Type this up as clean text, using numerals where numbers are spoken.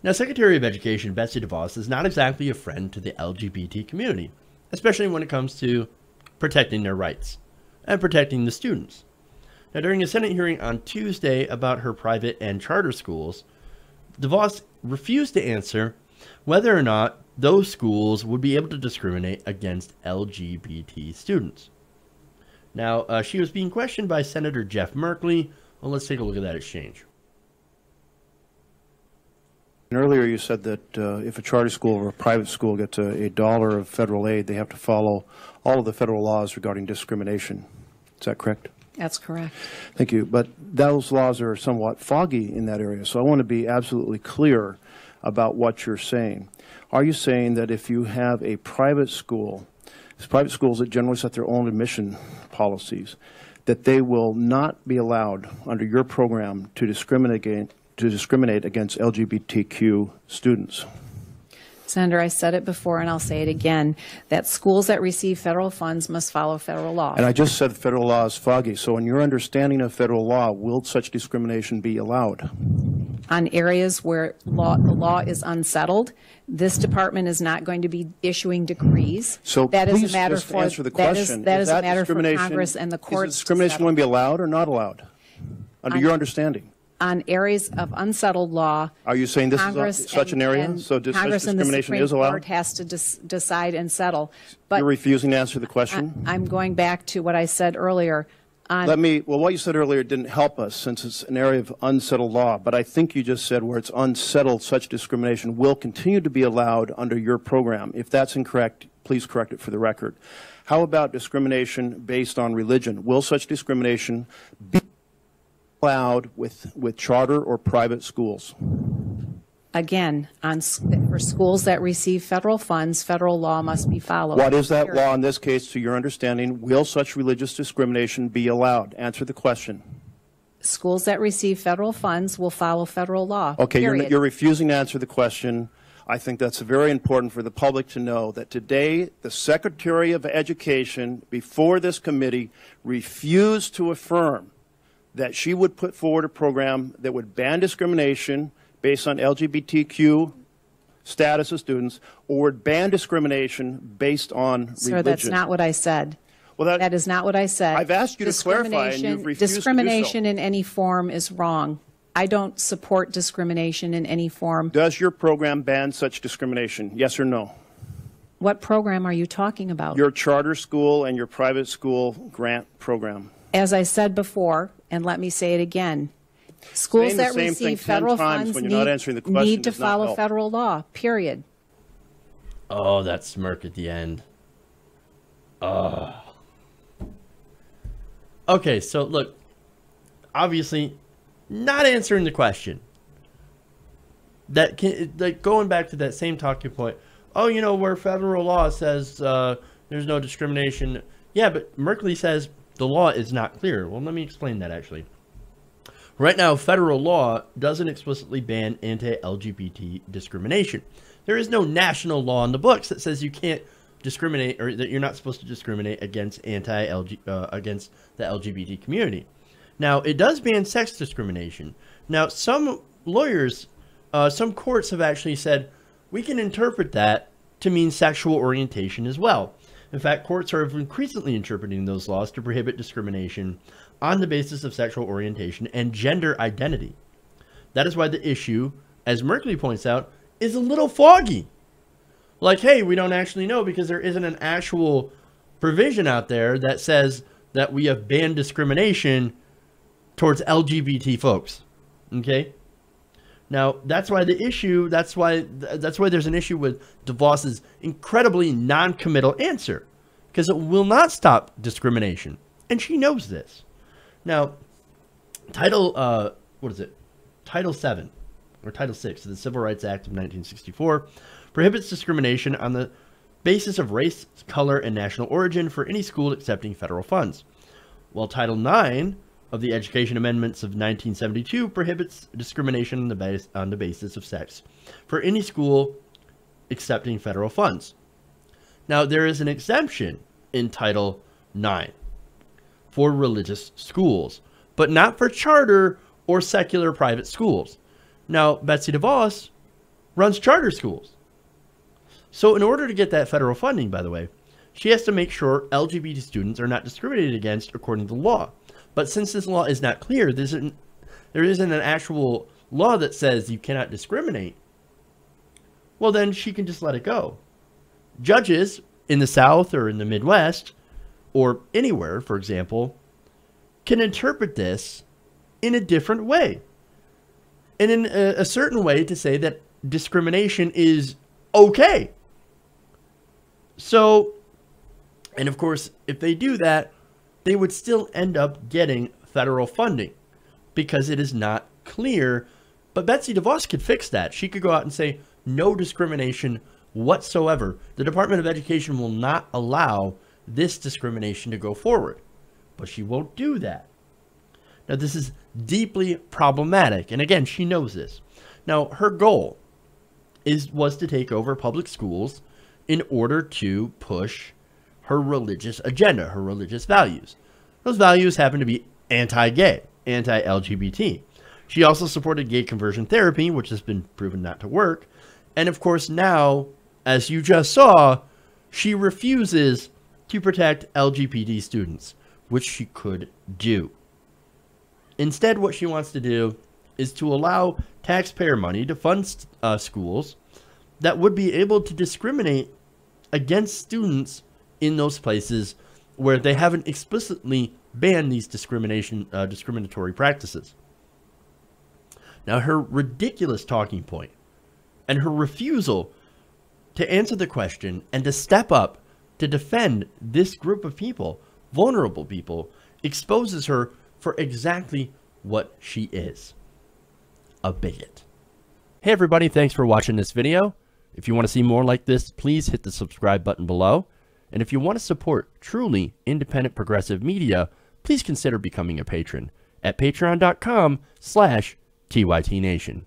Now, Secretary of Education Betsy DeVos is not exactly a friend to the LGBT community, especially when it comes to protecting their rights and protecting the students. Now, during a Senate hearing on Tuesday about her private and charter schools, DeVos refused to answer whether or not those schools would be able to discriminate against LGBT students. Now, she was being questioned by Senator Jeff Merkley. Well, let's take a look at that exchange. Earlier you said that if a charter school or a private school gets a dollar of federal aid, they have to follow all of the federal laws regarding discrimination. Is that correct? That's correct. Thank you. But those laws are somewhat foggy in that area, so I want to be absolutely clear about what you're saying. Are you saying that if you have a private school, private schools that generally set their own admission policies, that they will not be allowed under your program to discriminate against LGBTQ students? Senator, I said it before and I'll say it again, that schools that receive federal funds must follow federal law. And I just said federal law is foggy. So in your understanding of federal law, will such discrimination be allowed? On areas where the law is unsettled, this department is not going to be issuing decrees. So that please is a matter just for, answer the question. That is a matter for Congress and the courts. Is discrimination going to be allowed or not allowed, under your understanding? On areas of unsettled law, are you saying this Congress is such an area? So Congress and the Supreme Court has to decide and settle. But you're refusing to answer the question? I'm going back to what I said earlier. Well, what you said earlier didn't help us since it's an area of unsettled law. But I think you just said where it's unsettled, such discrimination will continue to be allowed under your program. If that's incorrect, please correct it for the record. How about discrimination based on religion? Will such discrimination be allowed with charter or private schools? Again, for schools that receive federal funds, federal law must be followed. What is that law in this case, to your understanding? Will such religious discrimination be allowed? Answer the question. Schools that receive federal funds will follow federal law. Okay, you're refusing to answer the question. I think that's very important for the public to know that today the Secretary of Education, before this committee, refused to affirm that she would put forward a program that would ban discrimination based on LGBTQ status of students, or would ban discrimination based on religion. Sir, that's not what I said. Well, that is not what I said. I've asked you to clarify, and you've refused to do so. Discrimination in any form is wrong. I don't support discrimination in any form. Does your program ban such discrimination? Yes or no? What program are you talking about? Your charter school and your private school grant program. As I said before, and let me say it again, schools that receive federal funds need to follow federal law, period. Oh, that smirk at the end. Okay, so look, obviously not answering the question. Like going back to that same talking point. Oh, you know, where federal law says there's no discrimination. Yeah, but Merkley says the law is not clear. Well, let me explain that actually. Right now, federal law doesn't explicitly ban anti-LGBT discrimination. There is no national law in the books that says you can't discriminate, or that you're not supposed to discriminate against against the LGBT community. Now, it does ban sex discrimination. Now, some lawyers, some courts have actually said we can interpret that to mean sexual orientation as well. In fact, courts are increasingly interpreting those laws to prohibit discrimination on the basis of sexual orientation and gender identity. That is why the issue, as Merkley points out, is a little foggy. Like, hey, we don't actually know because there isn't an actual provision out there that says that we have banned discrimination towards LGBT folks. Okay? Now, that's why the issue, that's why there's an issue with DeVos's incredibly non-committal answer, because it will not stop discrimination, and she knows this. Now, Title 7 or Title 6 of the Civil Rights Act of 1964 prohibits discrimination on the basis of race, color, and national origin for any school accepting federal funds, while Title 9 of the Education Amendments of 1972 prohibits discrimination on the basis of sex for any school accepting federal funds. Now, there is an exemption in Title 9 for religious schools, but not for charter or secular private schools. Now, Betsy DeVos runs charter schools. So in order to get that federal funding, by the way, she has to make sure LGBT students are not discriminated against according to the law. But since this law is not clear, there isn't an actual law that says you cannot discriminate, well, then she can just let it go. Judges in the South or in the Midwest or anywhere, for example, can interpret this in a different way. And in a certain way to say that discrimination is okay. So, and of course, if they do that, they would still end up getting federal funding because it is not clear. But Betsy DeVos could fix that. She could go out and say, no discrimination whatsoever. The Department of Education will not allow this discrimination to go forward. But she won't do that. Now, this is deeply problematic. And again, she knows this. Now, her goal was to take over public schools in order to push her religious agenda, her religious values. Those values happen to be anti-gay, anti-LGBT. She also supported gay conversion therapy, which has been proven not to work. And of course now, as you just saw, she refuses to protect LGBT students, which she could do. Instead, what she wants to do is to allow taxpayer money to fund schools that would be able to discriminate against students in those places where they haven't explicitly banned these discriminatory practices. Now, her ridiculous talking point and her refusal to answer the question and to step up to defend this group of people, vulnerable people, exposes her for exactly what she is, a bigot. Hey everybody, thanks for watching this video. If you want to see more like this, please hit the subscribe button below. And if you want to support truly independent progressive media, please consider becoming a patron at patreon.com/TYTNation.